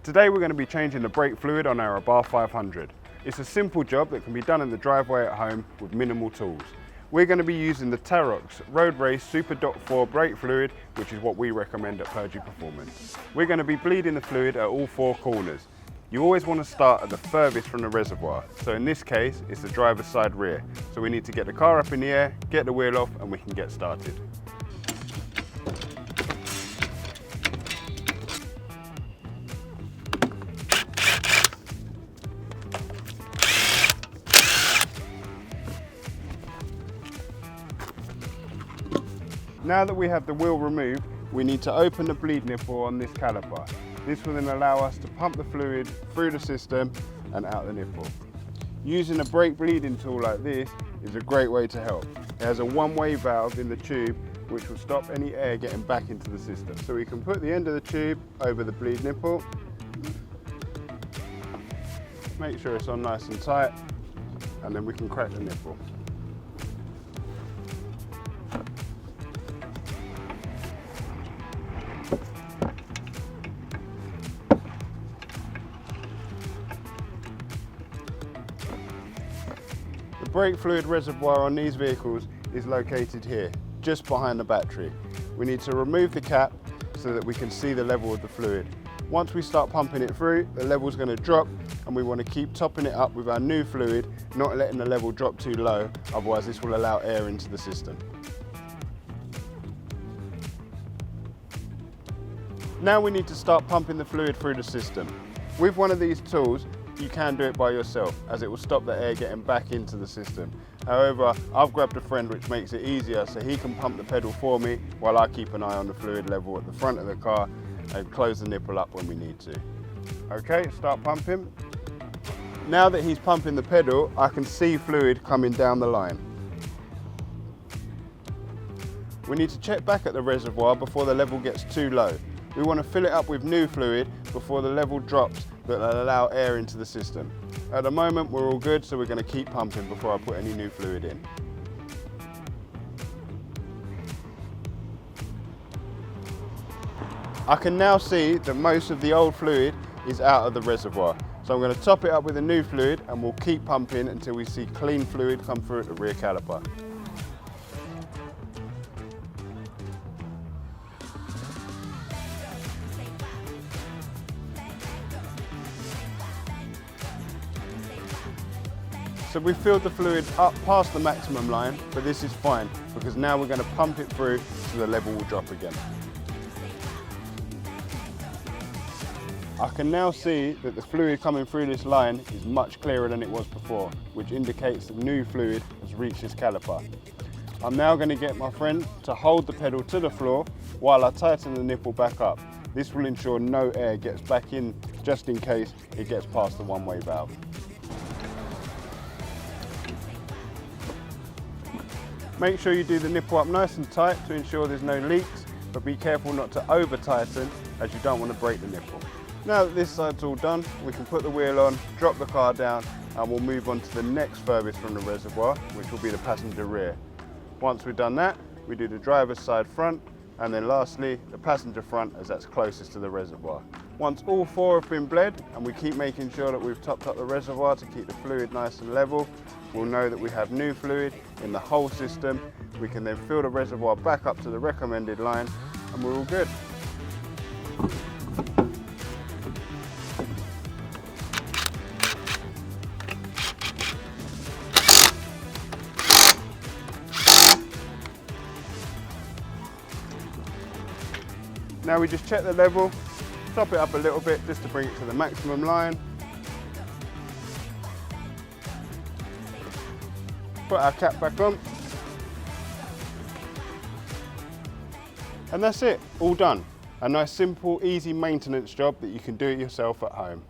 Today we're going to be changing the brake fluid on our Abarth 500. It's a simple job that can be done in the driveway at home with minimal tools. We're going to be using the Tarox Road Race Super Dot 4 brake fluid, which is what we recommend at Purgy Performance. We're going to be bleeding the fluid at all four corners. You always want to start at the furthest from the reservoir. So in this case, it's the driver's side rear. So we need to get the car up in the air, get the wheel off, and we can get started. Now that we have the wheel removed, we need to open the bleed nipple on this caliper. This will then allow us to pump the fluid through the system and out the nipple. Using a brake bleeding tool like this is a great way to help. It has a one-way valve in the tube which will stop any air getting back into the system. So we can put the end of the tube over the bleed nipple, make sure it's on nice and tight, and then we can crack the nipple. The brake fluid reservoir on these vehicles is located here, just behind the battery. We need to remove the cap so that we can see the level of the fluid. Once we start pumping it through, the level is going to drop, and we want to keep topping it up with our new fluid, not letting the level drop too low, otherwise this will allow air into the system. Now we need to start pumping the fluid through the system. With one of these tools, you can do it by yourself, as it will stop the air getting back into the system. However, I've grabbed a friend which makes it easier, so he can pump the pedal for me while I keep an eye on the fluid level at the front of the car and close the nipple up when we need to. Okay, start pumping. Now that he's pumping the pedal, I can see fluid coming down the line. We need to check back at the reservoir before the level gets too low. We want to fill it up with new fluid before the level drops that will allow air into the system. At the moment we're all good, so we're going to keep pumping before I put any new fluid in. I can now see that most of the old fluid is out of the reservoir. So I'm going to top it up with a new fluid and we'll keep pumping until we see clean fluid come through at the rear caliper. So we've filled the fluid up past the maximum line, but this is fine because now we're going to pump it through so the level will drop again. I can now see that the fluid coming through this line is much clearer than it was before, which indicates the new fluid has reached this caliper. I'm now going to get my friend to hold the pedal to the floor while I tighten the nipple back up. This will ensure no air gets back in just in case it gets past the one-way valve. Make sure you do the nipple up nice and tight to ensure there's no leaks, but be careful not to over tighten as you don't want to break the nipple. Now that this side's all done, we can put the wheel on, drop the car down, and we'll move on to the next furthest from the reservoir, which will be the passenger rear. Once we've done that, we do the driver's side front, and then lastly, the passenger front, as that's closest to the reservoir. Once all four have been bled, and we keep making sure that we've topped up the reservoir to keep the fluid nice and level, we'll know that we have new fluid in the whole system. We can then fill the reservoir back up to the recommended line, and we're all good. Now we just check the level, top it up a little bit just to bring it to the maximum line. Put our cap back on. And that's it, all done. A nice simple, easy maintenance job that you can do it yourself at home.